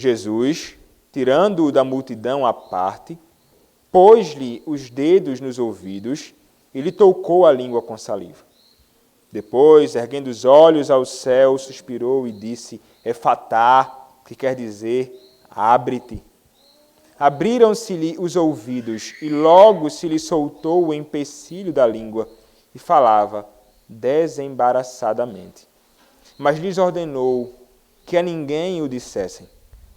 Jesus, tirando-o da multidão à parte, pôs-lhe os dedos nos ouvidos e lhe tocou a língua com saliva. Depois, erguendo os olhos ao céu, suspirou e disse, Efatá, que quer dizer, abre-te. Abriram-se-lhe os ouvidos e logo se lhe soltou o empecilho da língua e falava desembaraçadamente. Mas lhes ordenou que a ninguém o dissessem.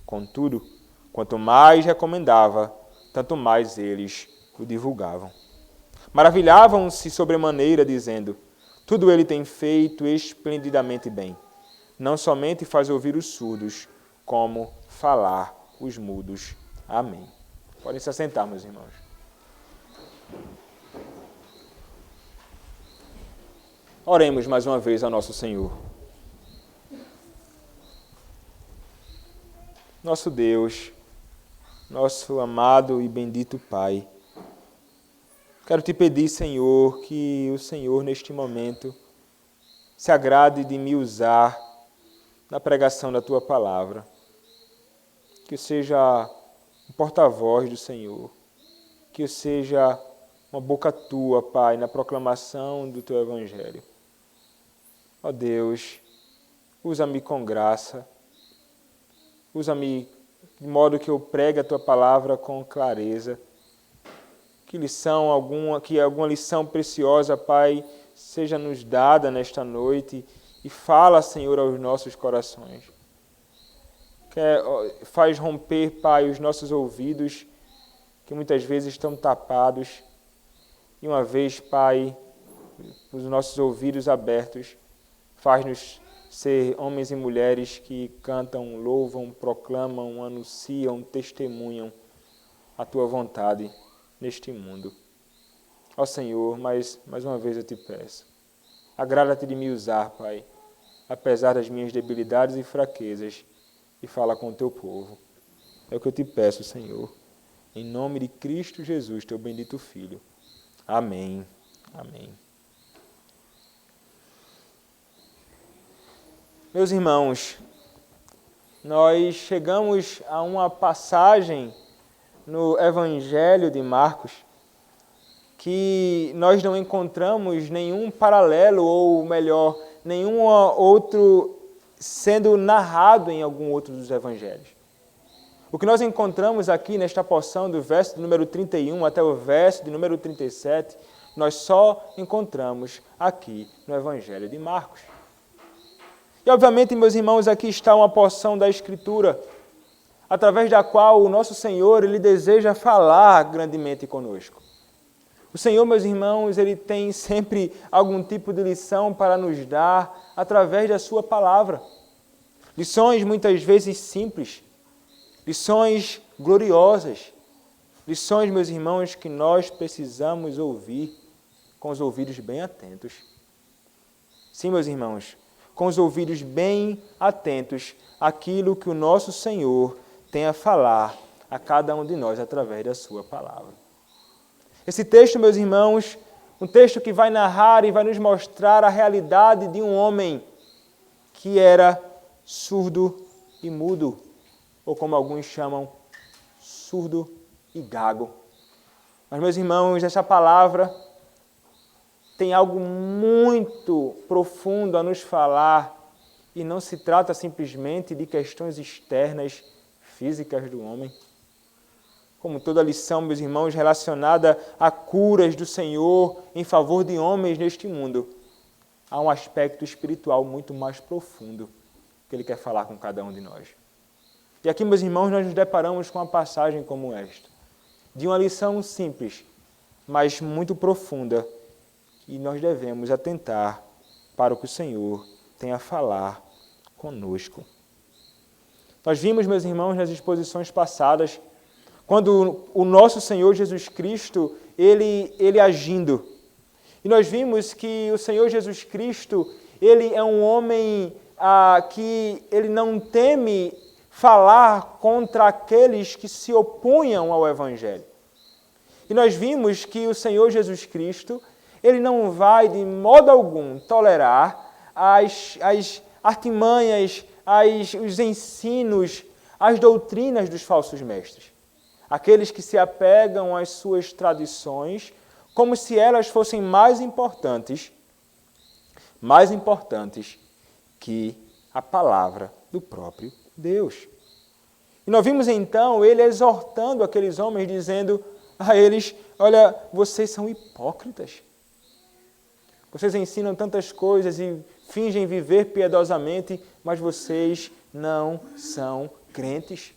Contudo, quanto mais recomendava, tanto mais eles o divulgavam. Maravilhavam-se sobremaneira, dizendo, tudo ele tem feito esplendidamente bem. Não somente faz ouvir os surdos, como falar os mudos. Amém. Podem se assentar, meus irmãos. Oremos mais uma vez ao nosso Senhor. Nosso Deus, nosso amado e bendito Pai, quero te pedir, Senhor, que o Senhor, neste momento, se agrade de me usar na pregação da Tua palavra. Que eu seja um porta-voz do Senhor. Que eu seja uma boca Tua, Pai, na proclamação do Teu Evangelho. Ó Deus, usa-me com graça. Usa-me de modo que eu pregue a Tua palavra com clareza. Que alguma lição preciosa, Pai, seja nos dada nesta noite e fala, Senhor, aos nossos corações. Faz romper, Pai, os nossos ouvidos, que muitas vezes estão tapados. E uma vez, Pai, os nossos ouvidos abertos, faz-nos ser homens e mulheres que cantam, louvam, proclamam, anunciam, testemunham a Tua vontade neste mundo. Ó Senhor, mais uma vez eu te peço, agrada-te de me usar, Pai, apesar das minhas debilidades e fraquezas, e fala com o Teu povo. É o que eu te peço, Senhor, em nome de Cristo Jesus, Teu bendito Filho. Amém. Amém. Meus irmãos, nós chegamos a uma passagem no Evangelho de Marcos que nós não encontramos nenhum paralelo, ou melhor, nenhum outro sendo narrado em algum outro dos Evangelhos. O que nós encontramos aqui nesta porção do verso de número 31 até o verso de número 37, nós só encontramos aqui no Evangelho de Marcos. E, obviamente, meus irmãos, aqui está uma porção da Escritura, através da qual o nosso Senhor, Ele deseja falar grandemente conosco. O Senhor, meus irmãos, Ele tem sempre algum tipo de lição para nos dar através da Sua palavra. Lições muitas vezes simples, lições gloriosas, lições, meus irmãos, que nós precisamos ouvir com os ouvidos bem atentos. Sim, meus irmãos, com os ouvidos bem atentos àquilo que o nosso Senhor tem a falar a cada um de nós através da Sua palavra. Esse texto, meus irmãos, um texto que vai narrar e vai nos mostrar a realidade de um homem que era surdo e mudo, ou como alguns chamam, surdo e gago. Mas, meus irmãos, essa palavra tem algo muito profundo a nos falar, e não se trata simplesmente de questões externas, físicas do homem. Como toda lição, meus irmãos, relacionada a curas do Senhor em favor de homens neste mundo, há um aspecto espiritual muito mais profundo que Ele quer falar com cada um de nós. E aqui, meus irmãos, nós nos deparamos com uma passagem como esta, de uma lição simples, mas muito profunda, e nós devemos atentar para o que o Senhor tem a falar conosco. Nós vimos, meus irmãos, nas exposições passadas, quando o nosso Senhor Jesus Cristo, Ele agindo. E nós vimos que o Senhor Jesus Cristo, Ele é um homem que Ele não teme falar contra aqueles que se opunham ao Evangelho. E nós vimos que o Senhor Jesus Cristo, Ele não vai de modo algum tolerar as artimanhas, os ensinos, as doutrinas dos falsos mestres. Aqueles que se apegam às suas tradições como se elas fossem mais importantes que a palavra do próprio Deus. E nós vimos então ele exortando aqueles homens, dizendo a eles: olha, vocês são hipócritas. Vocês ensinam tantas coisas e fingem viver piedosamente, mas vocês não são crentes.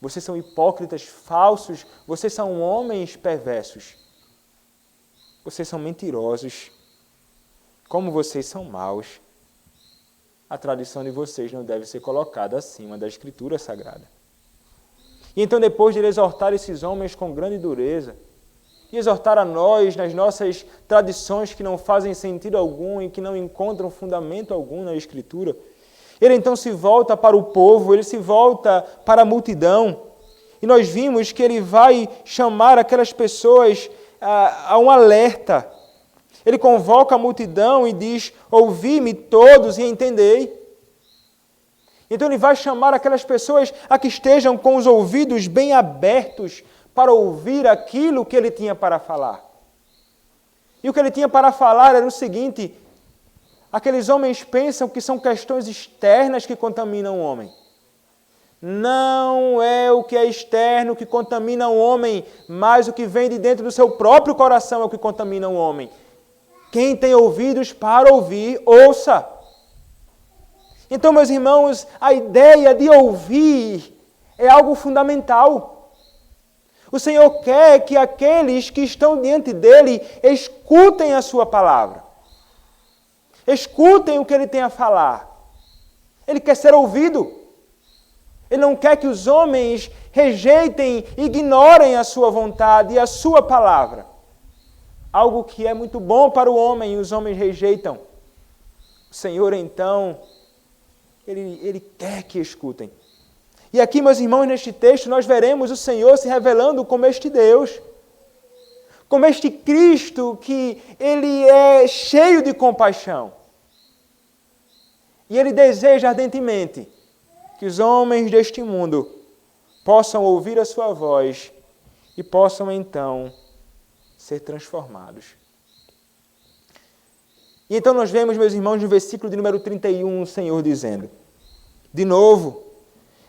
Vocês são hipócritas, falsos, vocês são homens perversos. Vocês são mentirosos. Como vocês são maus. A tradição de vocês não deve ser colocada acima da Escritura Sagrada. E então, depois de ele exortar esses homens com grande dureza, e exortar a nós nas nossas tradições que não fazem sentido algum e que não encontram fundamento algum na Escritura, ele então se volta para o povo, ele se volta para a multidão, e nós vimos que ele vai chamar aquelas pessoas a um alerta. Ele convoca a multidão e diz: ouvi-me todos e entendei. Então ele vai chamar aquelas pessoas a que estejam com os ouvidos bem abertos para ouvir aquilo que ele tinha para falar. E o que ele tinha para falar era o seguinte: aqueles homens pensam que são questões externas que contaminam o homem. Não é o que é externo que contamina o homem, mas o que vem de dentro do seu próprio coração é o que contamina o homem. Quem tem ouvidos para ouvir, ouça. Então, meus irmãos, a ideia de ouvir é algo fundamental. O Senhor quer que aqueles que estão diante dele escutem a sua palavra. Escutem o que ele tem a falar. Ele quer ser ouvido. Ele não quer que os homens rejeitem, ignorem a sua vontade e a sua palavra. Algo que é muito bom para o homem e os homens rejeitam. O Senhor, então, Ele quer que escutem. E aqui, meus irmãos, neste texto, nós veremos o Senhor se revelando como este Deus, como este Cristo que Ele é cheio de compaixão. E Ele deseja ardentemente que os homens deste mundo possam ouvir a sua voz e possam, então, ser transformados. E então nós vemos, meus irmãos, no versículo de número 31, o Senhor dizendo: de novo,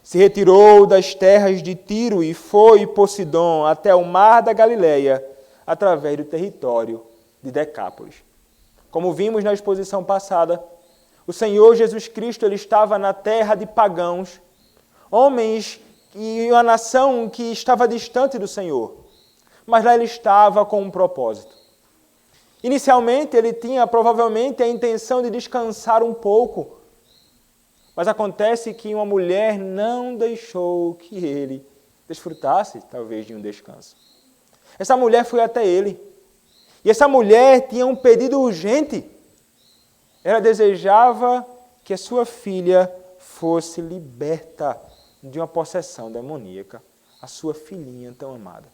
se retirou das terras de Tiro e foi por Sidom até o mar da Galileia, através do território de Decápolis. Como vimos na exposição passada, o Senhor Jesus Cristo ele estava na terra de pagãos, homens e uma nação que estava distante do Senhor. Mas lá ele estava com um propósito. Inicialmente ele tinha provavelmente a intenção de descansar um pouco, mas acontece que uma mulher não deixou que ele desfrutasse, talvez, de um descanso. Essa mulher foi até ele. E essa mulher tinha um pedido urgente. Ela desejava que a sua filha fosse liberta de uma possessão demoníaca. A sua filhinha tão amada.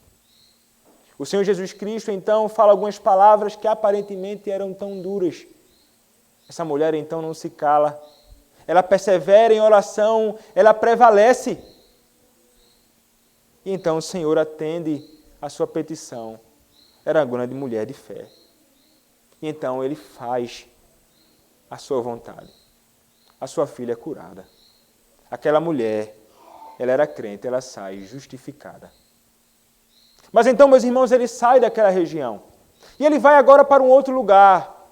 O Senhor Jesus Cristo, então, fala algumas palavras que aparentemente eram tão duras. Essa mulher, então, não se cala. Ela persevera em oração, ela prevalece. E então o Senhor atende a sua petição. Era uma grande mulher de fé. E então ele faz a sua vontade. A sua filha é curada. Aquela mulher, ela era crente, ela sai justificada. Mas então, meus irmãos, ele sai daquela região. E ele vai agora para um outro lugar.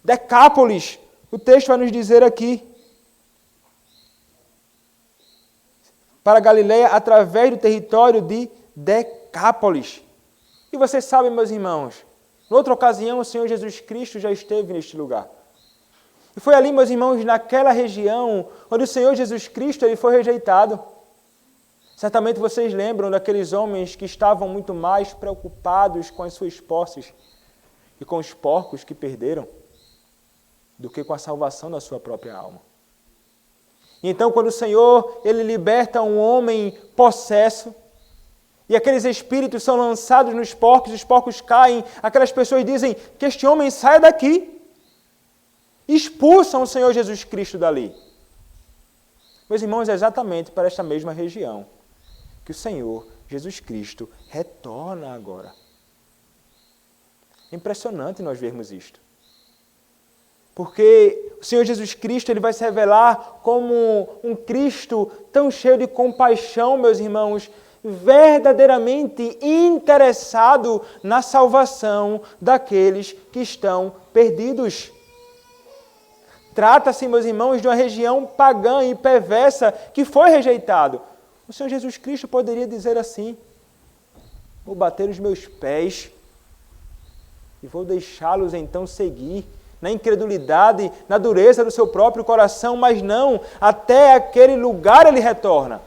Decápolis. O texto vai nos dizer aqui. Para Galileia, através do território de Decápolis. E vocês sabem, meus irmãos, em outra ocasião o Senhor Jesus Cristo já esteve neste lugar. E foi ali, meus irmãos, naquela região, onde o Senhor Jesus Cristo ele foi rejeitado. Certamente vocês lembram daqueles homens que estavam muito mais preocupados com as suas posses e com os porcos que perderam do que com a salvação da sua própria alma. E então, quando o Senhor ele liberta um homem possesso e aqueles espíritos são lançados nos porcos, os porcos caem, aquelas pessoas dizem que este homem saia daqui. Expulsam o Senhor Jesus Cristo dali. Meus irmãos, é exatamente para esta mesma região que o Senhor Jesus Cristo retorna agora. É impressionante nós vermos isto. Porque o Senhor Jesus Cristo ele vai se revelar como um Cristo tão cheio de compaixão, meus irmãos, verdadeiramente interessado na salvação daqueles que estão perdidos. Trata-se, meus irmãos, de uma região pagã e perversa que foi rejeitado. O Senhor Jesus Cristo poderia dizer assim: vou bater os meus pés e vou deixá-los então seguir na incredulidade, na dureza do seu próprio coração, mas não, até aquele lugar ele retorna.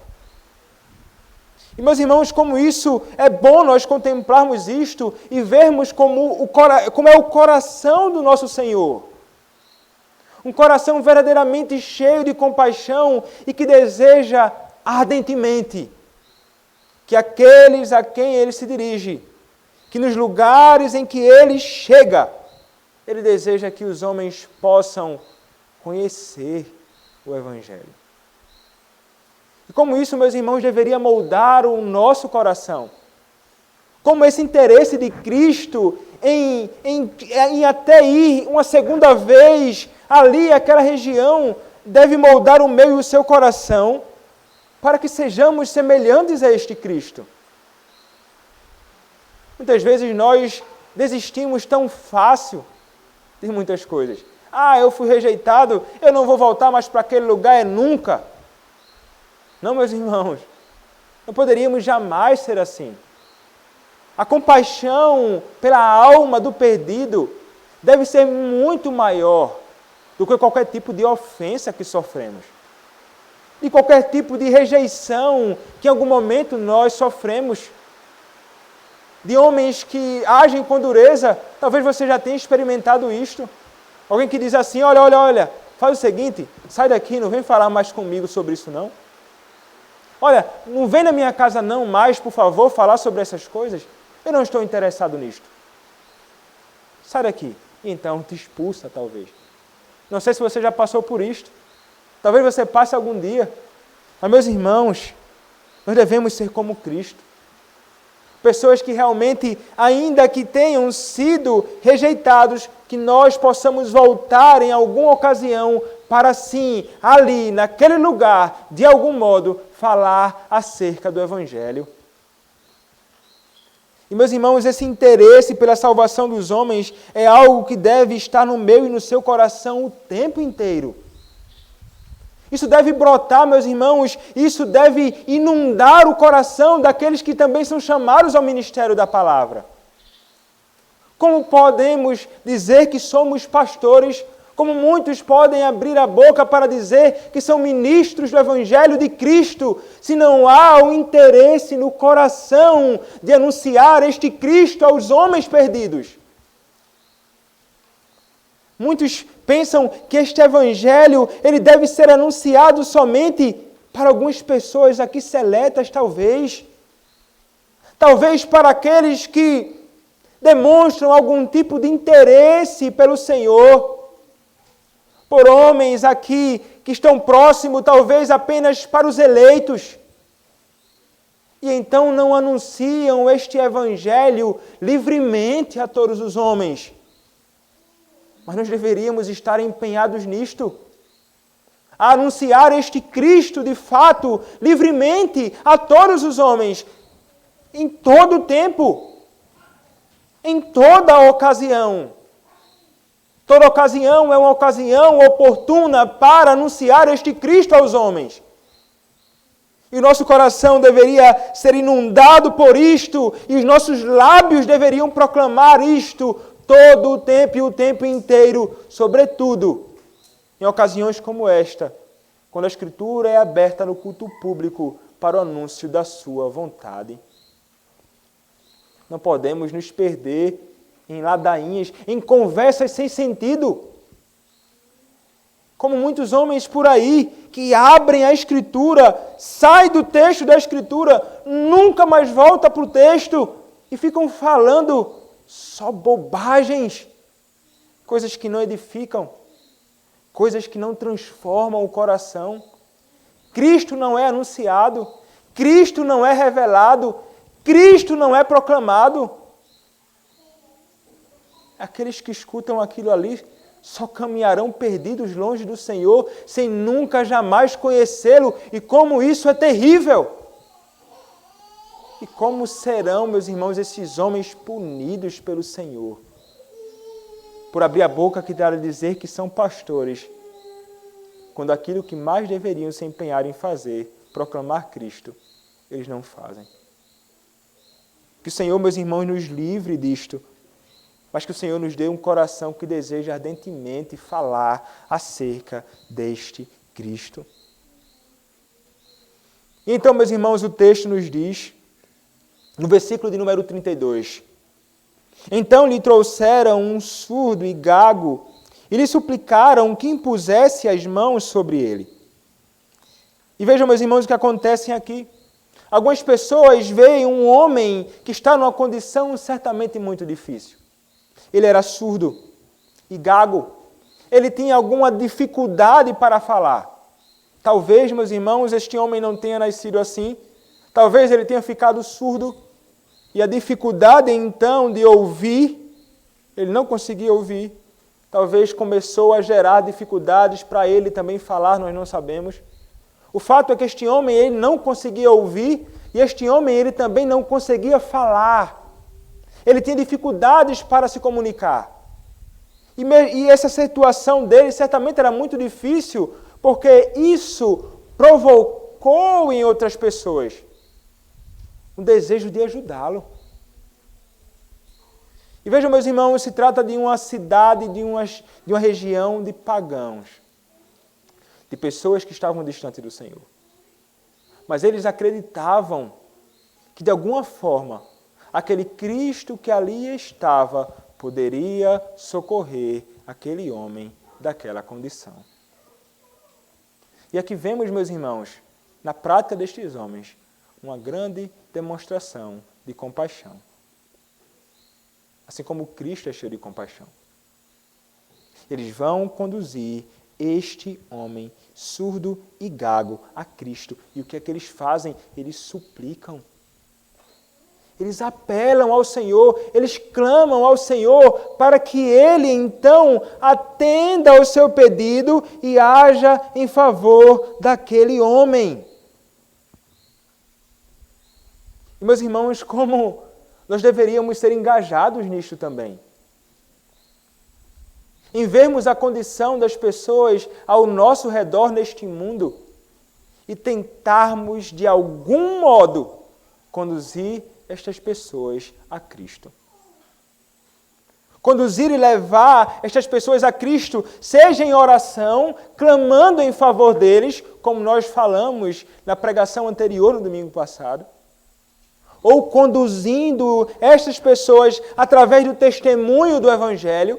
E, meus irmãos, como isso é bom nós contemplarmos isto e vermos como é o coração do nosso Senhor. Um coração verdadeiramente cheio de compaixão e que deseja ardentemente que aqueles a quem ele se dirige, que nos lugares em que ele chega, ele deseja que os homens possam conhecer o Evangelho. E como isso, meus irmãos, deveria moldar o nosso coração. Como esse interesse de Cristo em até ir uma segunda vez ali, aquela região, deve moldar o meu e o seu coração para que sejamos semelhantes a este Cristo. Muitas vezes nós desistimos tão fácil de muitas coisas. Eu fui rejeitado, eu não vou voltar mais para aquele lugar, nunca. Não, meus irmãos, não poderíamos jamais ser assim. A compaixão pela alma do perdido deve ser muito maior do que qualquer tipo de ofensa que sofremos. De qualquer tipo de rejeição que em algum momento nós sofremos. De homens que agem com dureza, talvez você já tenha experimentado isto. Alguém que diz assim, olha, faz o seguinte, sai daqui, não vem falar mais comigo sobre isso não. Olha, não vem na minha casa não mais, por favor, falar sobre essas coisas. Eu não estou interessado nisto. Sai daqui. E então te expulsa, talvez. Não sei se você já passou por isto. Talvez você passe algum dia. Mas, meus irmãos, nós devemos ser como Cristo. Pessoas que realmente, ainda que tenham sido rejeitados, que nós possamos voltar em alguma ocasião para sim, ali, naquele lugar, de algum modo, falar acerca do Evangelho. E, meus irmãos, esse interesse pela salvação dos homens é algo que deve estar no meu e no seu coração o tempo inteiro. Isso deve brotar, meus irmãos, isso deve inundar o coração daqueles que também são chamados ao ministério da palavra. Como podemos dizer que somos pastores, como muitos podem abrir a boca para dizer que são ministros do Evangelho de Cristo, se não há o interesse no coração de anunciar este Cristo aos homens perdidos? Muitos pensam que este Evangelho ele deve ser anunciado somente para algumas pessoas aqui seletas, talvez. Talvez para aqueles que demonstram algum tipo de interesse pelo Senhor. Por homens aqui que estão próximos, talvez apenas para os eleitos. E então não anunciam este Evangelho livremente a todos os homens. Mas nós deveríamos estar empenhados nisto, a anunciar este Cristo de fato, livremente, a todos os homens, em todo o tempo, em toda ocasião. Toda ocasião é uma ocasião oportuna para anunciar este Cristo aos homens. E o nosso coração deveria ser inundado por isto, e os nossos lábios deveriam proclamar isto todo o tempo e o tempo inteiro, sobretudo em ocasiões como esta, quando a Escritura é aberta no culto público para o anúncio da sua vontade. Não podemos nos perder em ladainhas, em conversas sem sentido. Como muitos homens por aí que abrem a Escritura, saem do texto da Escritura, nunca mais voltam para o texto e ficam falando só bobagens, coisas que não edificam, coisas que não transformam o coração. Cristo não é anunciado, Cristo não é revelado, Cristo não é proclamado. Aqueles que escutam aquilo ali só caminharão perdidos longe do Senhor, sem nunca jamais conhecê-lo. E como isso é terrível! E como serão, meus irmãos, esses homens punidos pelo Senhor? Por abrir a boca que dará a dizer que são pastores, quando aquilo que mais deveriam se empenhar em fazer, proclamar Cristo, eles não fazem. Que o Senhor, meus irmãos, nos livre disto, mas que o Senhor nos dê um coração que deseja ardentemente falar acerca deste Cristo. E então, meus irmãos, o texto nos diz, no versículo de número 32, então lhe trouxeram um surdo e gago e lhe suplicaram que impusesse as mãos sobre ele. E vejam, meus irmãos, o que acontece aqui. Algumas pessoas veem um homem que está numa condição certamente muito difícil. Ele era surdo e gago. Ele tinha alguma dificuldade para falar. Talvez, meus irmãos, este homem não tenha nascido assim. Talvez ele tenha ficado surdo. E a dificuldade, então, de ouvir, ele não conseguia ouvir. Talvez começou a gerar dificuldades para ele também falar, nós não sabemos. O fato é que este homem ele não conseguia ouvir e este homem ele também não conseguia falar. Ele tinha dificuldades para se comunicar. E essa situação dele certamente era muito difícil, porque isso provocou em outras pessoas um desejo de ajudá-lo. E vejam, meus irmãos, se trata de uma cidade, de uma região de pagãos, de pessoas que estavam distantes do Senhor. Mas eles acreditavam que, de alguma forma, aquele Cristo que ali estava poderia socorrer aquele homem daquela condição. E aqui vemos, meus irmãos, na prática destes homens, uma grande demonstração de compaixão. Assim como Cristo é cheio de compaixão. Eles vão conduzir este homem surdo e gago a Cristo. E o que é que eles fazem? Eles suplicam. Eles apelam ao Senhor, eles clamam ao Senhor para que Ele, então, atenda ao seu pedido e haja em favor daquele homem. E, meus irmãos, como nós deveríamos ser engajados nisto também. Em vermos a condição das pessoas ao nosso redor neste mundo e tentarmos, de algum modo, conduzir estas pessoas a Cristo. Conduzir e levar estas pessoas a Cristo, seja em oração, clamando em favor deles, como nós falamos na pregação anterior, no domingo passado, ou conduzindo estas pessoas através do testemunho do Evangelho,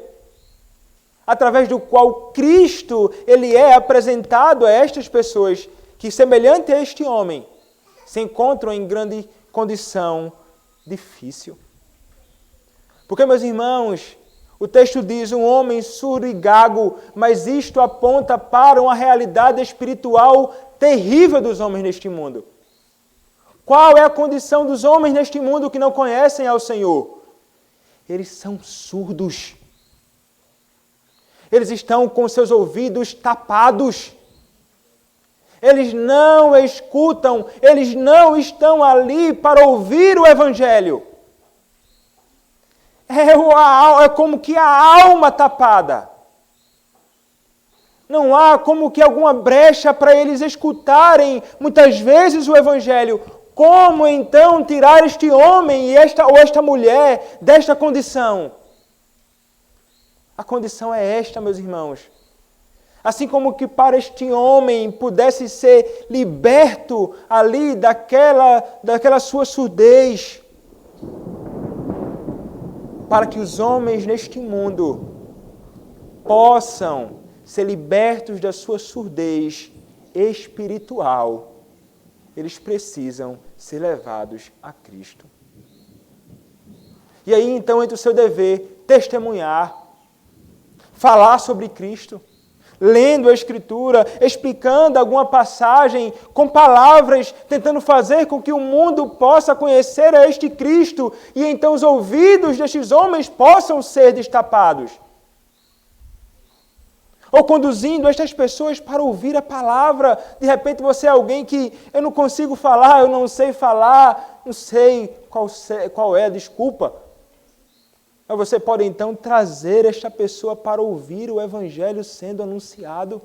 através do qual Cristo ele é apresentado a estas pessoas que, semelhante a este homem, se encontram em grande condição difícil. Porque, meus irmãos, o texto diz um homem surdo e gago, mas isto aponta para uma realidade espiritual terrível dos homens neste mundo. Qual é a condição dos homens neste mundo que não conhecem ao Senhor? Eles são surdos. Eles estão com seus ouvidos tapados. Eles não escutam, eles não estão ali para ouvir o Evangelho. É como que a alma tapada. Não há como que alguma brecha para eles escutarem muitas vezes o Evangelho. Como então tirar este homem ou esta mulher desta condição? A condição é esta, meus irmãos. Assim como que para este homem pudesse ser liberto ali daquela sua surdez, para que os homens neste mundo possam ser libertos da sua surdez espiritual, eles precisam ser levados a Cristo. E aí então entra o seu dever testemunhar, falar sobre Cristo, lendo a Escritura, explicando alguma passagem com palavras, tentando fazer com que o mundo possa conhecer a este Cristo e então os ouvidos destes homens possam ser destapados. Ou conduzindo estas pessoas para ouvir a palavra. De repente você é alguém que eu não consigo falar, eu não sei falar, não sei qual é a desculpa. Mas você pode então trazer esta pessoa para ouvir o Evangelho sendo anunciado.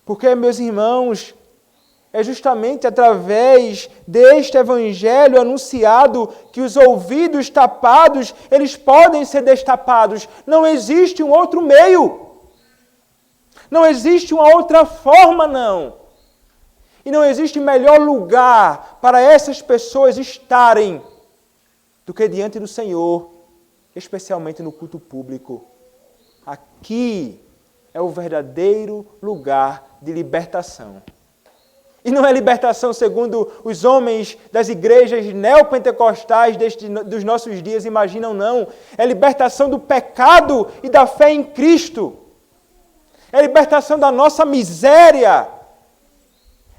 Porque, meus irmãos, é justamente através deste Evangelho anunciado que os ouvidos tapados, eles podem ser destapados. Não existe um outro meio. Não existe uma outra forma, não. E não existe melhor lugar para essas pessoas estarem do que diante do Senhor, especialmente no culto público. Aqui é o verdadeiro lugar de libertação. E não é libertação segundo os homens das igrejas neopentecostais dos nossos dias imaginam, não. É libertação do pecado e da fé em Cristo. É libertação da nossa miséria.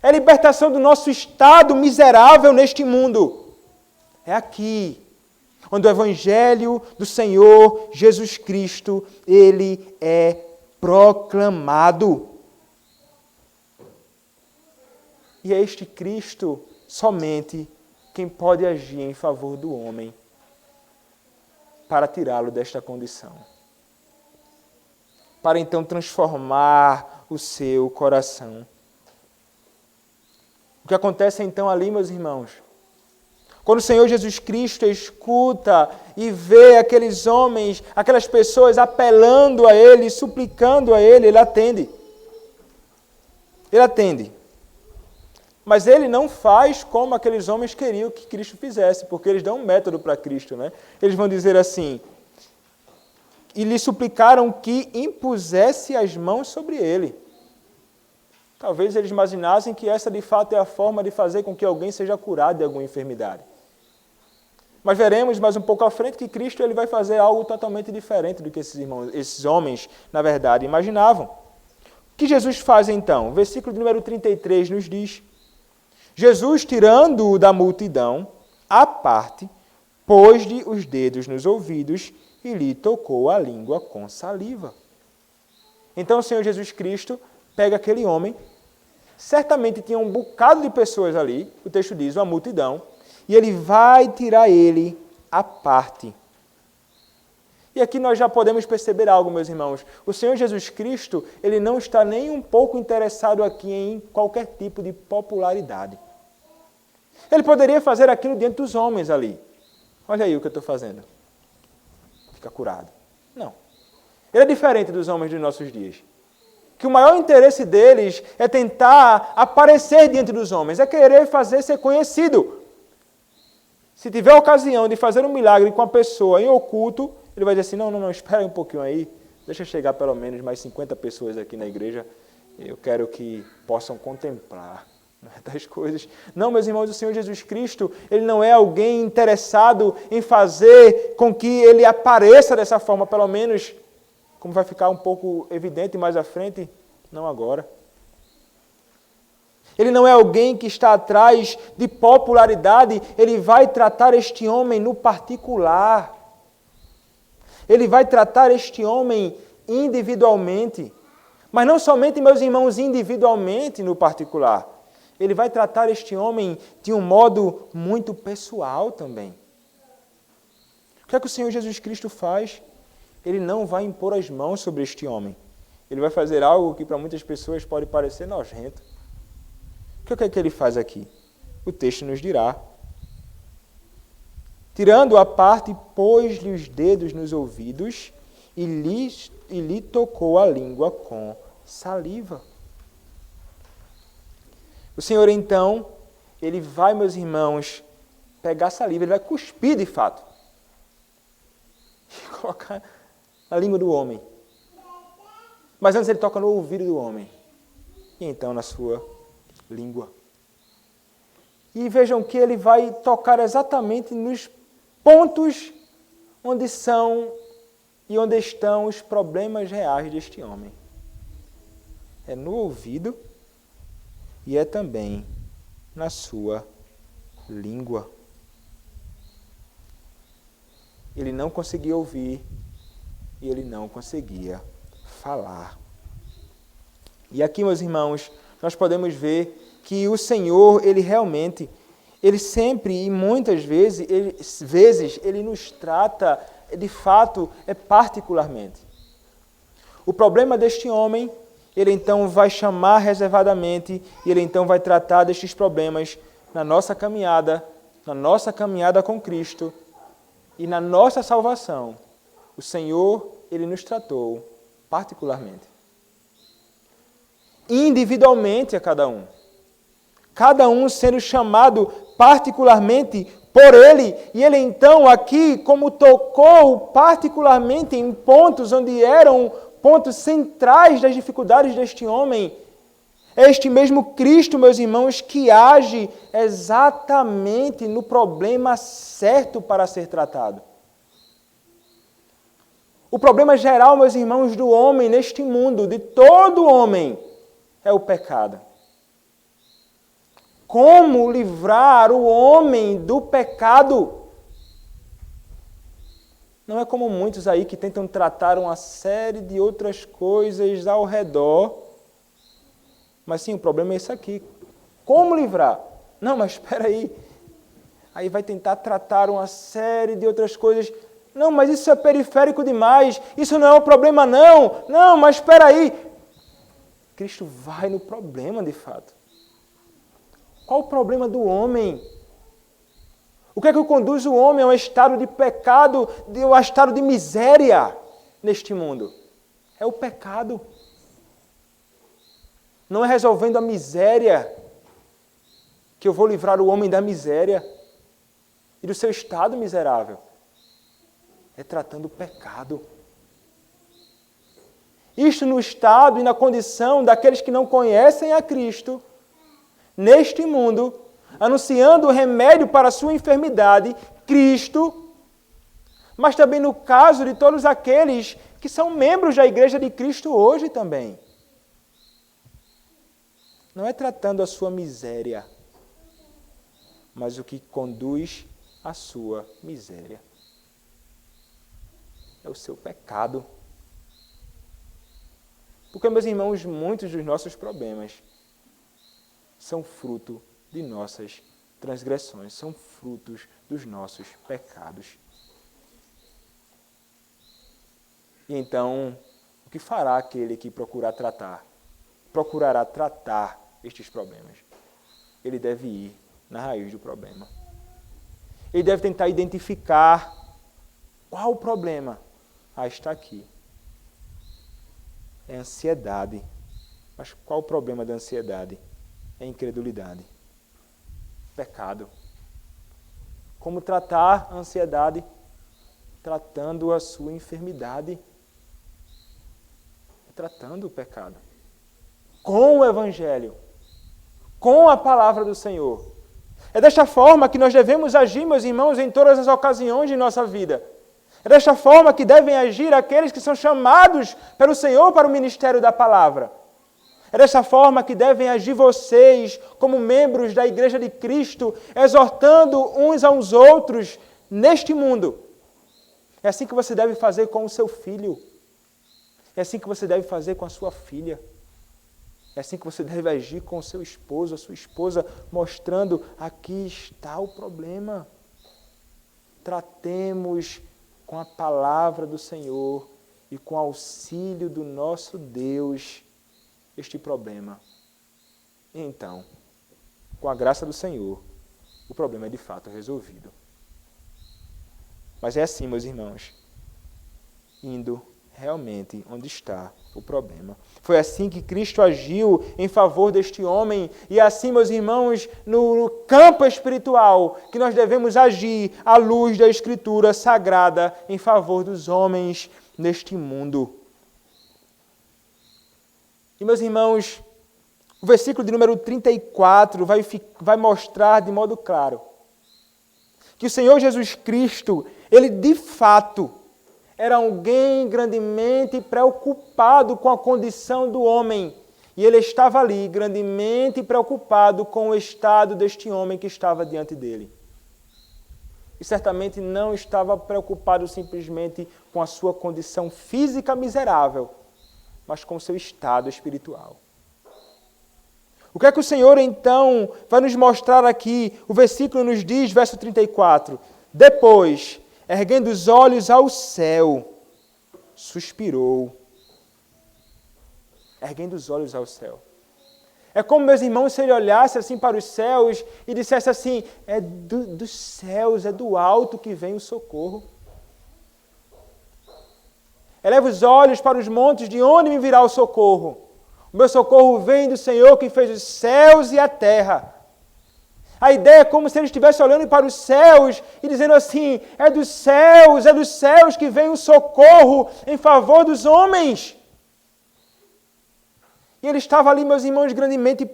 É libertação do nosso estado miserável neste mundo. É aqui, onde o Evangelho do Senhor Jesus Cristo, ele é proclamado. E é este Cristo somente quem pode agir em favor do homem para tirá-lo desta condição. Para então transformar o seu coração. O que acontece então ali, meus irmãos? Quando o Senhor Jesus Cristo escuta e vê aqueles homens, aquelas pessoas apelando a Ele, suplicando a Ele, Ele atende. Ele atende. Mas Ele não faz como aqueles homens queriam que Cristo fizesse, porque eles dão um método para Cristo, né? Eles vão dizer assim, e lhe suplicaram que impusesse as mãos sobre ele. Talvez eles imaginassem que essa de fato é a forma de fazer com que alguém seja curado de alguma enfermidade. Mas veremos mais um pouco à frente que Cristo ele vai fazer algo totalmente diferente do que esses homens, na verdade, imaginavam. O que Jesus faz então? O versículo de número 33 nos diz: Jesus, tirando-o da multidão, à parte, pôs-lhe os dedos nos ouvidos e lhe tocou a língua com saliva. Então o Senhor Jesus Cristo pega aquele homem, certamente tinha um bocado de pessoas ali, o texto diz, uma multidão, e ele vai tirar ele à parte. E aqui nós já podemos perceber algo, meus irmãos. O Senhor Jesus Cristo, ele não está nem um pouco interessado aqui em qualquer tipo de popularidade. Ele poderia fazer aquilo diante dos homens ali. Olha aí o que eu estou fazendo. Fica curado. Não. Ele é diferente dos homens dos nossos dias. Que o maior interesse deles é tentar aparecer diante dos homens, é querer fazer ser conhecido. Se tiver a ocasião de fazer um milagre com a pessoa em oculto, ele vai dizer assim, não, espera um pouquinho aí, deixa chegar pelo menos mais 50 pessoas aqui na igreja, eu quero que possam contemplar das coisas. Não, meus irmãos, o Senhor Jesus Cristo, ele não é alguém interessado em fazer com que ele apareça dessa forma, pelo menos, como vai ficar um pouco evidente mais à frente, não agora. Ele não é alguém que está atrás de popularidade, ele vai tratar este homem no particular. Ele vai tratar este homem individualmente. Mas não somente, meus irmãos, individualmente no particular. Ele vai tratar este homem de um modo muito pessoal também. O que é que o Senhor Jesus Cristo faz? Ele não vai impor as mãos sobre este homem. Ele vai fazer algo que para muitas pessoas pode parecer nojento. O que é que ele faz aqui? O texto nos dirá. Tirando a parte, pôs-lhe os dedos nos ouvidos e lhe tocou a língua com saliva. O Senhor, então, ele vai, meus irmãos, pegar saliva, ele vai cuspir de fato. E colocar na língua do homem. Mas antes ele toca no ouvido do homem. E então na sua língua. E vejam que ele vai tocar exatamente nos pontos onde são e onde estão os problemas reais deste homem. É no ouvido e é também na sua língua. Ele não conseguia ouvir e ele não conseguia falar. E aqui, meus irmãos, nós podemos ver que o Senhor, Ele sempre e muitas vezes, Ele nos trata, de fato, particularmente. O problema deste homem, Ele então vai chamar reservadamente e Ele então vai tratar destes problemas na nossa caminhada com Cristo e na nossa salvação. O Senhor, Ele nos tratou particularmente. Individualmente a cada um. Cada um sendo chamado particularmente por Ele. E Ele então aqui, como tocou particularmente em pontos onde eram pontos centrais das dificuldades deste homem, é este mesmo Cristo, meus irmãos, que age exatamente no problema certo para ser tratado. O problema geral, meus irmãos, do homem neste mundo, de todo homem, é o pecado. Como livrar o homem do pecado? Não é como muitos aí que tentam tratar uma série de outras coisas ao redor. Mas sim, o problema é isso aqui. Como livrar? Não, mas espera aí. Aí vai tentar tratar uma série de outras coisas. Não, mas isso é periférico demais. Isso não é um problema, não. Não, mas espera aí. Cristo vai no problema, de fato. Qual o problema do homem? O que é que conduz o homem a um estado de pecado, a um estado de miséria neste mundo? É o pecado. Não é resolvendo a miséria que eu vou livrar o homem da miséria e do seu estado miserável. É tratando o pecado. Isto no estado e na condição daqueles que não conhecem a Cristo, neste mundo, anunciando o remédio para a sua enfermidade, Cristo, mas também no caso de todos aqueles que são membros da Igreja de Cristo hoje também. Não é tratando a sua miséria, mas o que conduz à sua miséria. É o seu pecado. Porque, meus irmãos, muitos dos nossos problemas são fruto de nossas transgressões, são frutos dos nossos pecados. E então, o que fará aquele que procurará tratar estes problemas? Ele deve ir na raiz do problema. Ele deve tentar identificar qual o problema. Está aqui. É ansiedade. Mas qual o problema da ansiedade? É incredulidade. Pecado. Como tratar a ansiedade? Tratando a sua enfermidade. Tratando o pecado. Com o Evangelho. Com a palavra do Senhor. É desta forma que nós devemos agir, meus irmãos, em todas as ocasiões de nossa vida. É desta forma que devem agir aqueles que são chamados pelo Senhor para o ministério da palavra. É desta forma que devem agir vocês, como membros da Igreja de Cristo, exortando uns aos outros neste mundo. É assim que você deve fazer com o seu filho. É assim que você deve fazer com a sua filha. É assim que você deve agir com o seu esposo, a sua esposa, mostrando: aqui está o problema. Tratemos com a palavra do Senhor e com o auxílio do nosso Deus este problema. E então, com a graça do Senhor, o problema é de fato resolvido. Mas é assim, meus irmãos, indo realmente onde está o problema. Foi assim que Cristo agiu em favor deste homem, e assim, meus irmãos, no campo espiritual, que nós devemos agir à luz da Escritura Sagrada em favor dos homens neste mundo. E, meus irmãos, o versículo de número 34 vai mostrar de modo claro que o Senhor Jesus Cristo, Ele de fato era alguém grandemente preocupado com a condição do homem. E ele estava ali, grandemente preocupado com o estado deste homem que estava diante dele. E certamente não estava preocupado simplesmente com a sua condição física miserável, mas com o seu estado espiritual. O que é que o Senhor, então, vai nos mostrar aqui? O versículo nos diz, verso 34, depois, erguendo os olhos ao céu, suspirou. Erguendo os olhos ao céu. É como, meus irmãos, se ele olhasse assim para os céus e dissesse assim, é dos céus, é do alto que vem o socorro. Eleva os olhos para os montes, de onde me virá o socorro? O meu socorro vem do Senhor que fez os céus e a terra. A ideia é como se ele estivesse olhando para os céus e dizendo assim, é dos céus que vem o socorro em favor dos homens. E ele estava ali, meus irmãos, grandemente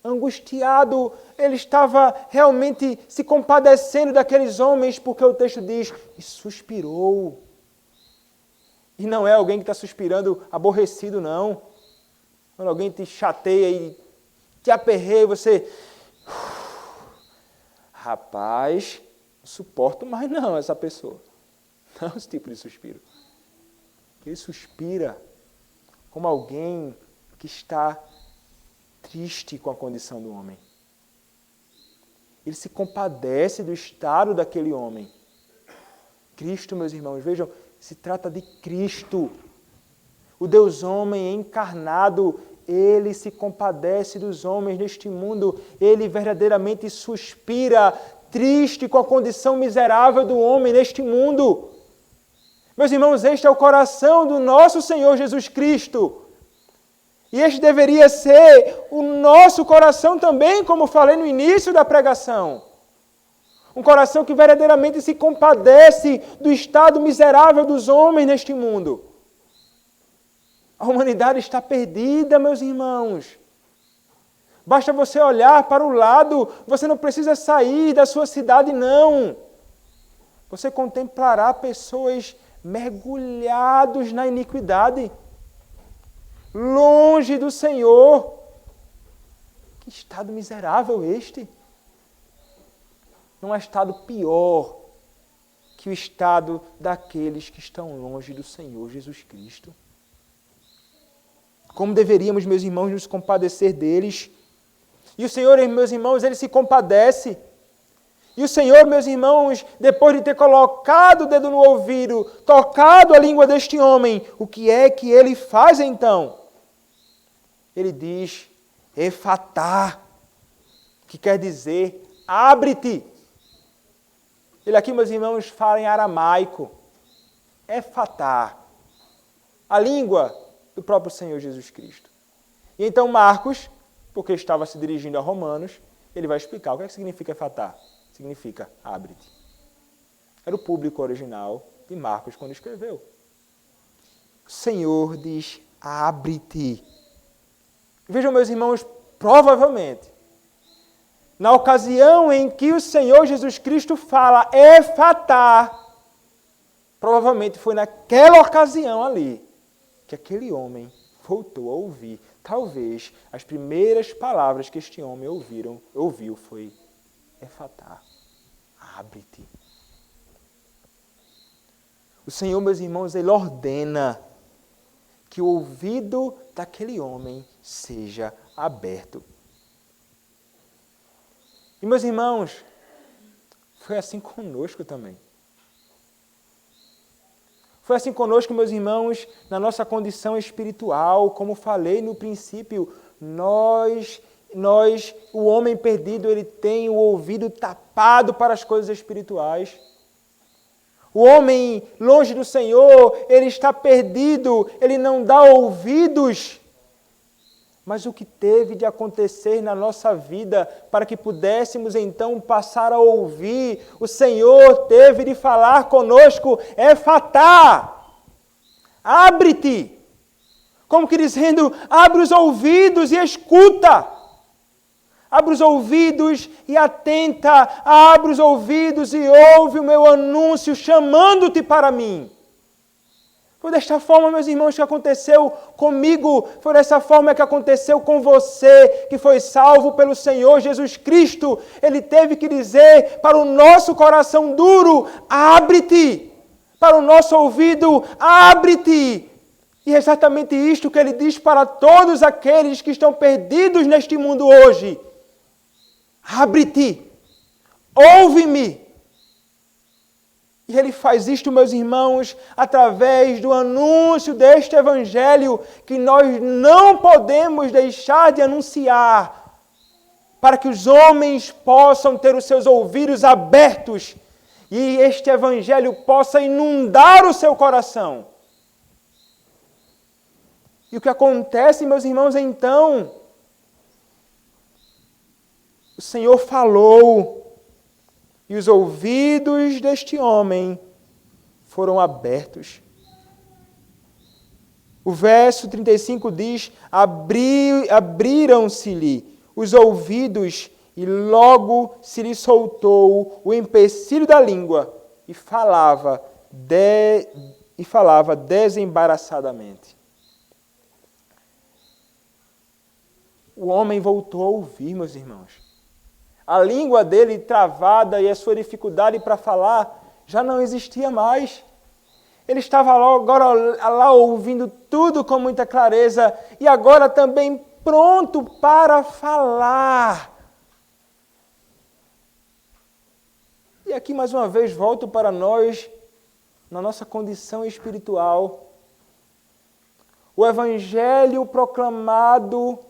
angustiado. Ele estava realmente se compadecendo daqueles homens, porque o texto diz, e suspirou. E não é alguém que está suspirando aborrecido, não. Quando alguém te chateia e te aperreia, você... Rapaz, não suporto mais não essa pessoa. Não esse tipo de suspiro. Ele suspira como alguém que está triste com a condição do homem. Ele se compadece do estado daquele homem. Cristo, meus irmãos, vejam, se trata de Cristo. O Deus homem encarnado, ele se compadece dos homens neste mundo. Ele verdadeiramente suspira, triste com a condição miserável do homem neste mundo. Meus irmãos, este é o coração do nosso Senhor Jesus Cristo. E este deveria ser o nosso coração também, como falei no início da pregação. Um coração que verdadeiramente se compadece do estado miserável dos homens neste mundo. A humanidade está perdida, meus irmãos. Basta você olhar para o lado, você não precisa sair da sua cidade, não. Você contemplará pessoas mergulhadas na iniquidade, longe do Senhor. Que estado miserável este! Não há estado pior que o estado daqueles que estão longe do Senhor Jesus Cristo. Como deveríamos, meus irmãos, nos compadecer deles. E o Senhor, meus irmãos, Ele se compadece. E o Senhor, meus irmãos, depois de ter colocado o dedo no ouvido, tocado a língua deste homem, o que é que Ele faz então? Ele diz, efatá, que quer dizer, abre-te. Ele aqui, meus irmãos, fala em aramaico, efatá, a língua do próprio Senhor Jesus Cristo. E então Marcos, porque estava se dirigindo a Romanos, ele vai explicar o que é que significa efatá. Significa abre-te. Era o público original de Marcos quando escreveu. O Senhor diz, abre-te. Vejam, meus irmãos, provavelmente, na ocasião em que o Senhor Jesus Cristo fala efatá, provavelmente foi naquela ocasião ali que aquele homem voltou a ouvir. Talvez as primeiras palavras que este homem ouviu foi efatá, abre-te. O Senhor, meus irmãos, Ele ordena que o ouvido daquele homem seja aberto. E, meus irmãos, foi assim conosco também. Foi assim conosco, meus irmãos, na nossa condição espiritual, como falei no princípio, o homem perdido, ele tem o ouvido tapado para as coisas espirituais. O homem longe do Senhor, ele está perdido, ele não dá ouvidos. Mas o que teve de acontecer na nossa vida para que pudéssemos então passar a ouvir? O Senhor teve de falar conosco, efatá, abre-te. Como que dizendo, abre os ouvidos e escuta. Abre os ouvidos e atenta, abre os ouvidos e ouve o meu anúncio chamando-te para mim. Foi desta forma, meus irmãos, que aconteceu comigo. Foi dessa forma que aconteceu com você, que foi salvo pelo Senhor Jesus Cristo. Ele teve que dizer para o nosso coração duro, abre-te. Para o nosso ouvido, abre-te. E é exatamente isto que ele diz para todos aqueles que estão perdidos neste mundo hoje. Abre-te. Ouve-me. E ele faz isto, meus irmãos, através do anúncio deste Evangelho que nós não podemos deixar de anunciar, para que os homens possam ter os seus ouvidos abertos e este Evangelho possa inundar o seu coração. E o que acontece, meus irmãos, então? O Senhor falou. E os ouvidos deste homem foram abertos. O verso 35 diz, abriram-se-lhe os ouvidos e logo se lhe soltou o empecilho da língua e falava desembaraçadamente. O homem voltou a ouvir, meus irmãos. A língua dele travada e a sua dificuldade para falar já não existia mais. Ele estava agora lá ouvindo tudo com muita clareza e agora também pronto para falar. E aqui mais uma vez volto para nós, na nossa condição espiritual. O Evangelho proclamado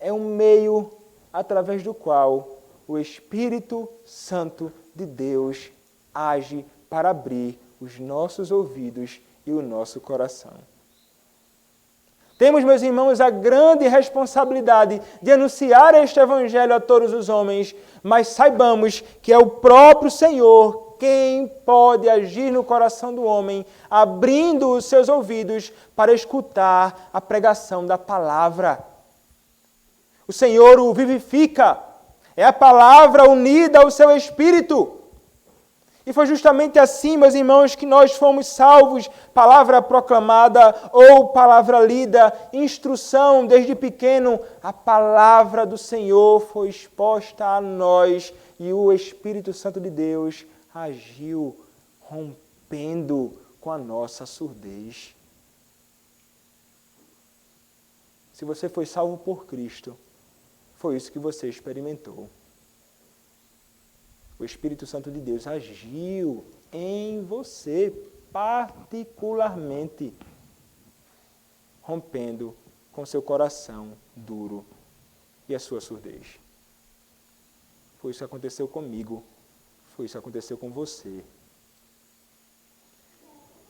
é um meio através do qual o Espírito Santo de Deus age para abrir os nossos ouvidos e o nosso coração. Temos, meus irmãos, a grande responsabilidade de anunciar este Evangelho a todos os homens, mas saibamos que é o próprio Senhor quem pode agir no coração do homem, abrindo os seus ouvidos para escutar a pregação da palavra. O Senhor o vivifica. É a palavra unida ao seu Espírito. E foi justamente assim, meus irmãos, que nós fomos salvos. Palavra proclamada ou palavra lida, instrução desde pequeno. A palavra do Senhor foi exposta a nós e o Espírito Santo de Deus agiu, rompendo com a nossa surdez. Se você foi salvo por Cristo, foi isso que você experimentou. O Espírito Santo de Deus agiu em você particularmente, rompendo com seu coração duro e a sua surdez. Foi isso que aconteceu comigo, foi isso que aconteceu com você.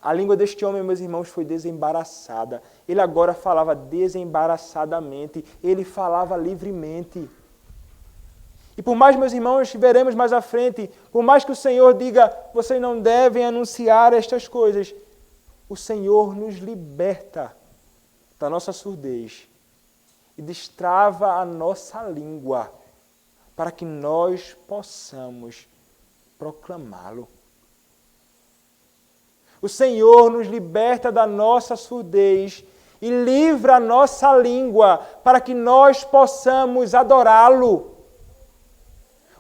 A língua deste homem, meus irmãos, foi desembaraçada. Ele agora falava desembaraçadamente, ele falava livremente. E por mais, meus irmãos, veremos mais à frente, por mais que o Senhor diga, vocês não devem anunciar estas coisas, o Senhor nos liberta da nossa surdez e destrava a nossa língua para que nós possamos proclamá-lo. O Senhor nos liberta da nossa surdez e livra a nossa língua para que nós possamos adorá-lo.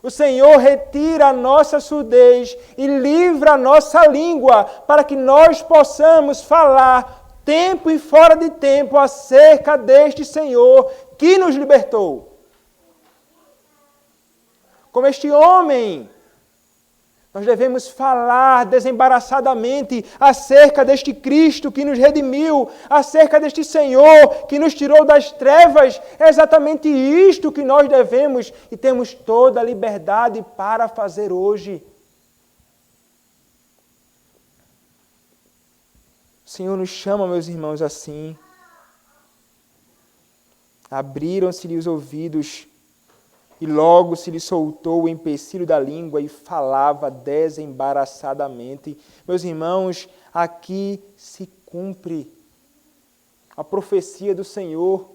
O Senhor retira a nossa surdez e livra a nossa língua para que nós possamos falar tempo e fora de tempo acerca deste Senhor que nos libertou. Como este homem, nós devemos falar desembaraçadamente acerca deste Cristo que nos redimiu, acerca deste Senhor que nos tirou das trevas. É exatamente isto que nós devemos e temos toda a liberdade para fazer hoje. O Senhor nos chama, meus irmãos, assim. Abriram-se-lhe os ouvidos e logo se lhe soltou o empecilho da língua e falava desembaraçadamente. Meus irmãos, aqui se cumpre a profecia do Senhor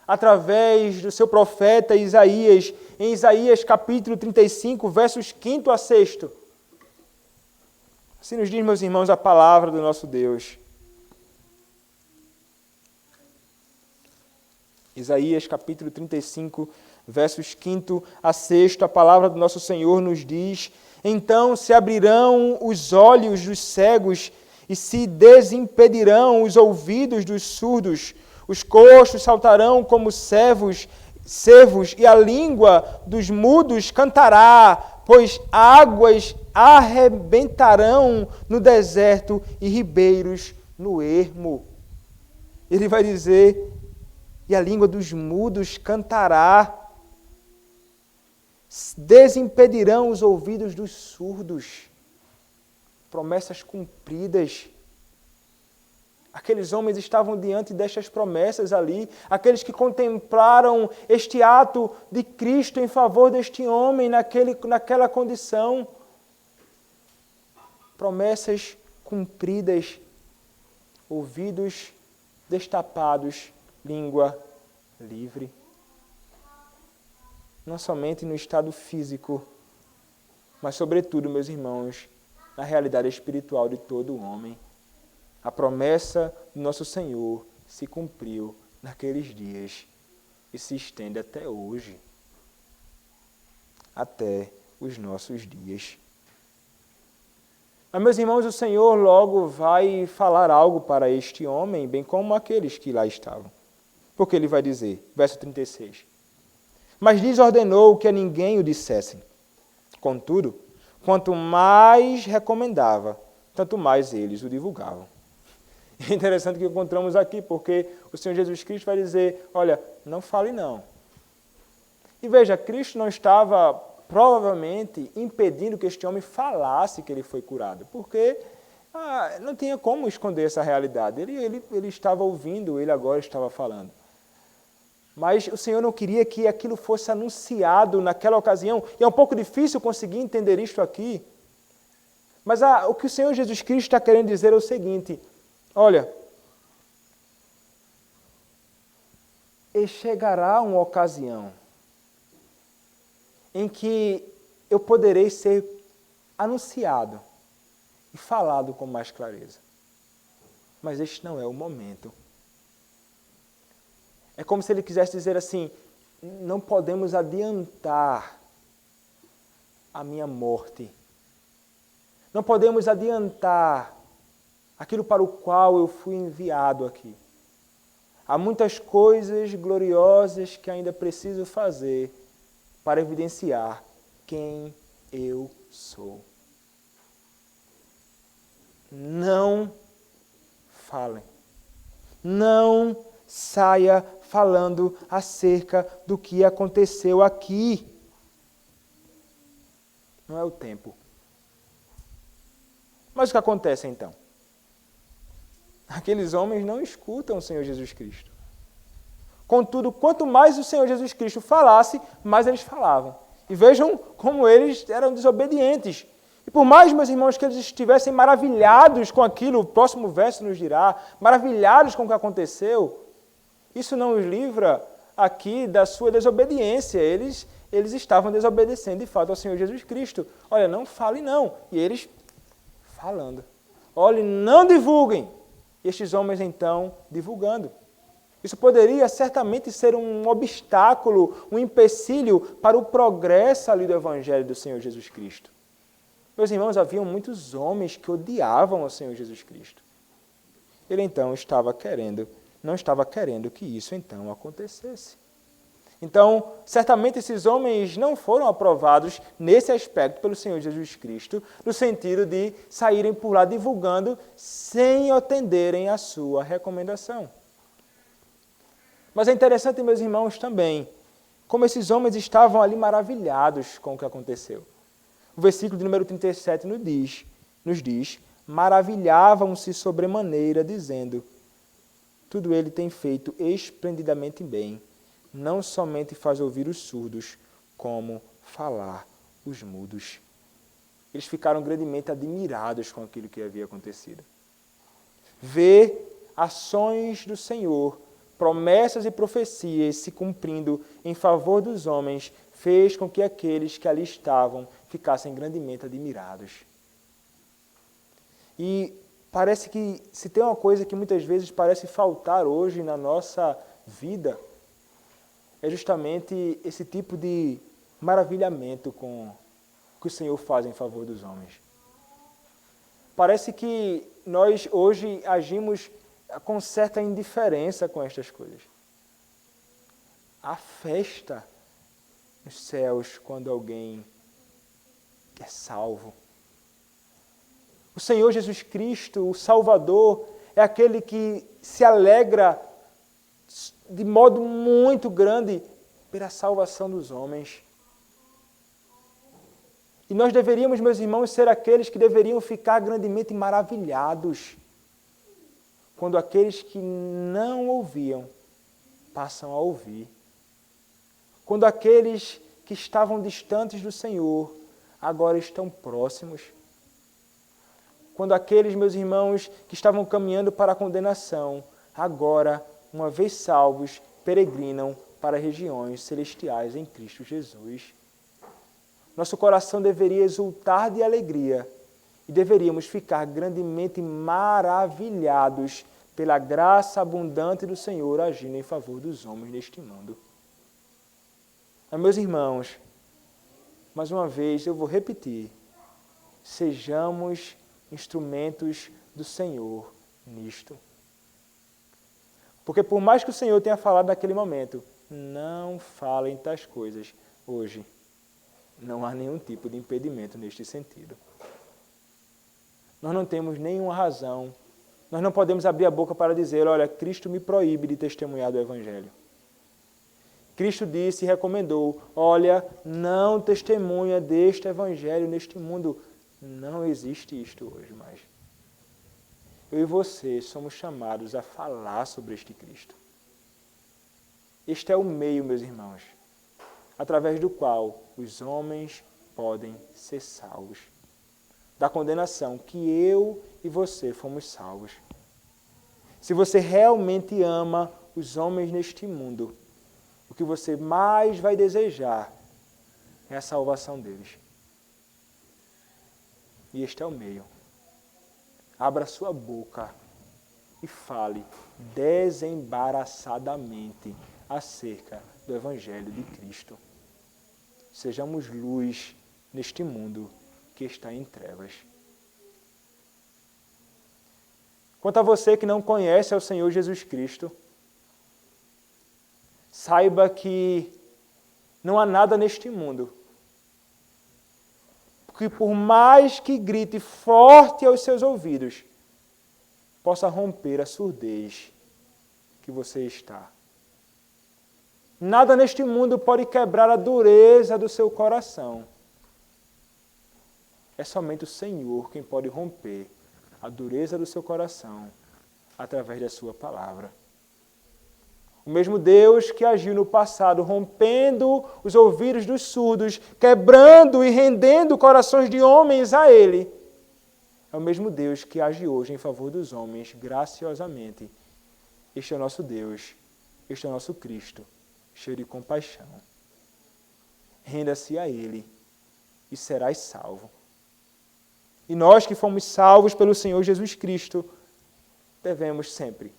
através do seu profeta Isaías, em Isaías capítulo 35, versos 5 a 6. Assim nos diz, meus irmãos, a palavra do nosso Deus. Isaías capítulo 35, versos 5 a 6, a palavra do nosso Senhor nos diz: então se abrirão os olhos dos cegos e se desimpedirão os ouvidos dos surdos, os coxos saltarão como cervos, e a língua dos mudos cantará, pois águas arrebentarão no deserto e ribeiros no ermo. Ele vai dizer, e a língua dos mudos cantará, desimpedirão os ouvidos dos surdos. Promessas cumpridas. Aqueles homens estavam diante destas promessas ali, aqueles que contemplaram este ato de Cristo em favor deste homem naquela condição. Promessas cumpridas, ouvidos destapados, língua livre. Não somente no estado físico, mas sobretudo, meus irmãos, na realidade espiritual de todo homem. A promessa do nosso Senhor se cumpriu naqueles dias e se estende até hoje, até os nossos dias. Mas, meus irmãos, o Senhor logo vai falar algo para este homem, bem como aqueles que lá estavam. Porque ele vai dizer, verso 36, mas lhes ordenou que a ninguém o dissessem. Contudo, quanto mais recomendava, tanto mais eles o divulgavam. É interessante que encontramos aqui, porque o Senhor Jesus Cristo vai dizer, olha, não fale não. E veja, Cristo não estava provavelmente impedindo que este homem falasse que ele foi curado, porque não tinha como esconder essa realidade. Ele estava ouvindo, ele agora estava falando. Mas o Senhor não queria que aquilo fosse anunciado naquela ocasião, e é um pouco difícil conseguir entender isto aqui. Mas o que o Senhor Jesus Cristo está querendo dizer é o seguinte, olha, e chegará uma ocasião em que eu poderei ser anunciado e falado com mais clareza. Mas este não é o momento. É como se ele quisesse dizer assim, não podemos adiantar a minha morte. Não podemos adiantar aquilo para o qual eu fui enviado aqui. Há muitas coisas gloriosas que ainda preciso fazer para evidenciar quem eu sou. Não falem. Não saia falando acerca do que aconteceu aqui. Não é o tempo. Mas o que acontece então? Aqueles homens não escutam o Senhor Jesus Cristo. Contudo, quanto mais o Senhor Jesus Cristo falasse, mais eles falavam. E vejam como eles eram desobedientes. E por mais, meus irmãos, que eles estivessem maravilhados com aquilo, o próximo verso nos dirá, maravilhados com o que aconteceu, isso não os livra aqui da sua desobediência. Eles estavam desobedecendo, de fato, ao Senhor Jesus Cristo. Olha, não fale não. E eles falando. Olha, não divulguem. E estes homens, então, divulgando. Isso poderia certamente ser um obstáculo, um empecilho para o progresso ali do Evangelho do Senhor Jesus Cristo. Meus irmãos, haviam muitos homens que odiavam o Senhor Jesus Cristo. Ele, então, não estava querendo que isso, então, acontecesse. Então, certamente esses homens não foram aprovados nesse aspecto pelo Senhor Jesus Cristo, no sentido de saírem por lá divulgando sem atenderem a sua recomendação. Mas é interessante, meus irmãos, também, como esses homens estavam ali maravilhados com o que aconteceu. O versículo de número 37 nos diz, maravilhavam-se sobremaneira, dizendo, tudo ele tem feito esplendidamente bem, não somente faz ouvir os surdos, como falar os mudos. Eles ficaram grandemente admirados com aquilo que havia acontecido. Ver ações do Senhor, promessas e profecias se cumprindo em favor dos homens, fez com que aqueles que ali estavam ficassem grandemente admirados. E parece que, se tem uma coisa que muitas vezes parece faltar hoje na nossa vida, é justamente esse tipo de maravilhamento com o que o Senhor faz em favor dos homens. Parece que nós hoje agimos com certa indiferença com estas coisas. Há festa nos céus quando alguém é salvo. O Senhor Jesus Cristo, o Salvador, é aquele que se alegra de modo muito grande pela salvação dos homens. E nós deveríamos, meus irmãos, ser aqueles que deveriam ficar grandemente maravilhados quando aqueles que não ouviam passam a ouvir. Quando aqueles que estavam distantes do Senhor agora estão próximos. Quando aqueles, meus irmãos, que estavam caminhando para a condenação, agora, uma vez salvos, peregrinam para regiões celestiais em Cristo Jesus. Nosso coração deveria exultar de alegria e deveríamos ficar grandemente maravilhados pela graça abundante do Senhor agindo em favor dos homens neste mundo. Mas, meus irmãos, mais uma vez eu vou repetir, sejamos instrumentos do Senhor nisto. Porque por mais que o Senhor tenha falado naquele momento, não falem tais coisas hoje. Não há nenhum tipo de impedimento neste sentido. Nós não temos nenhuma razão, nós não podemos abrir a boca para dizer, olha, Cristo me proíbe de testemunhar do Evangelho. Cristo disse e recomendou, olha, não testemunha deste Evangelho neste mundo. Não existe isto hoje mais. Eu e você somos chamados a falar sobre este Cristo. Este é o meio, meus irmãos, através do qual os homens podem ser salvos. Da condenação que eu e você fomos salvos. Se você realmente ama os homens neste mundo, o que você mais vai desejar é a salvação deles. E este é o meio. Abra sua boca e fale desembaraçadamente acerca do Evangelho de Cristo. Sejamos luz neste mundo que está em trevas. Quanto a você que não conhece ao Senhor Jesus Cristo, saiba que não há nada neste mundo que, por mais que grite forte aos seus ouvidos, possa romper a surdez que você está. Nada neste mundo pode quebrar a dureza do seu coração. É somente o Senhor quem pode romper a dureza do seu coração através da sua palavra. O mesmo Deus que agiu no passado, rompendo os ouvidos dos surdos, quebrando e rendendo corações de homens a Ele, é o mesmo Deus que age hoje em favor dos homens, graciosamente. Este é o nosso Deus, este é o nosso Cristo, cheio de compaixão. Renda-se a Ele e serás salvo. E nós que fomos salvos pelo Senhor Jesus Cristo, devemos sempre,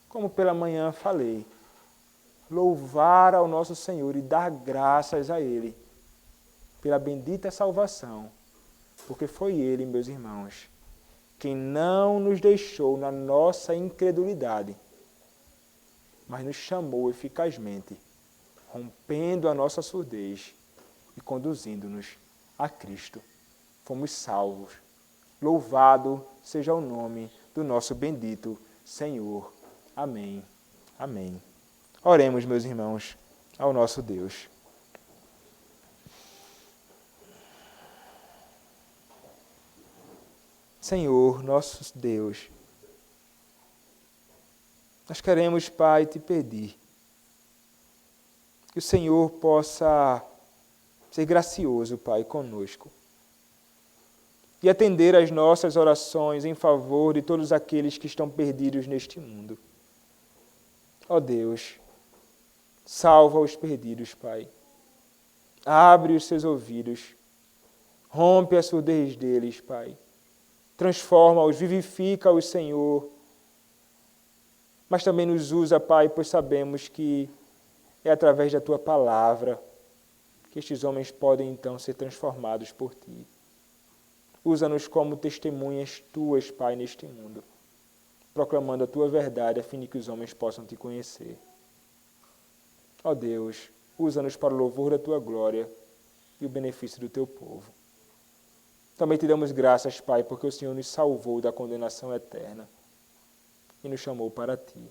como pela manhã falei, louvar ao nosso Senhor e dar graças a Ele pela bendita salvação, porque foi Ele, meus irmãos, quem não nos deixou na nossa incredulidade, mas nos chamou eficazmente, rompendo a nossa surdez e conduzindo-nos a Cristo. Fomos salvos. Louvado seja o nome do nosso bendito Senhor. Amém. Amém. Oremos, meus irmãos, ao nosso Deus. Senhor, nosso Deus, nós queremos, Pai, te pedir que o Senhor possa ser gracioso, Pai, conosco e atender às nossas orações em favor de todos aqueles que estão perdidos neste mundo. Ó Deus, salva os perdidos, Pai. Abre os seus ouvidos, rompe a surdez deles, Pai. Transforma-os, vivifica-os, Senhor. Mas também nos usa, Pai, pois sabemos que É através da tua palavra que estes homens podem então ser transformados por ti. Usa-nos como testemunhas tuas, Pai, neste mundo, proclamando a tua verdade a fim de que os homens possam te conhecer. Ó Deus, usa-nos para o louvor da tua glória e o benefício do teu povo. Também te damos graças, Pai, porque o Senhor nos salvou da condenação eterna e nos chamou para ti.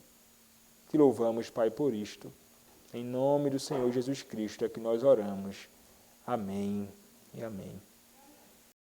Te louvamos, Pai, por isto. Em nome do Senhor Jesus Cristo é que nós oramos. Amém e amém.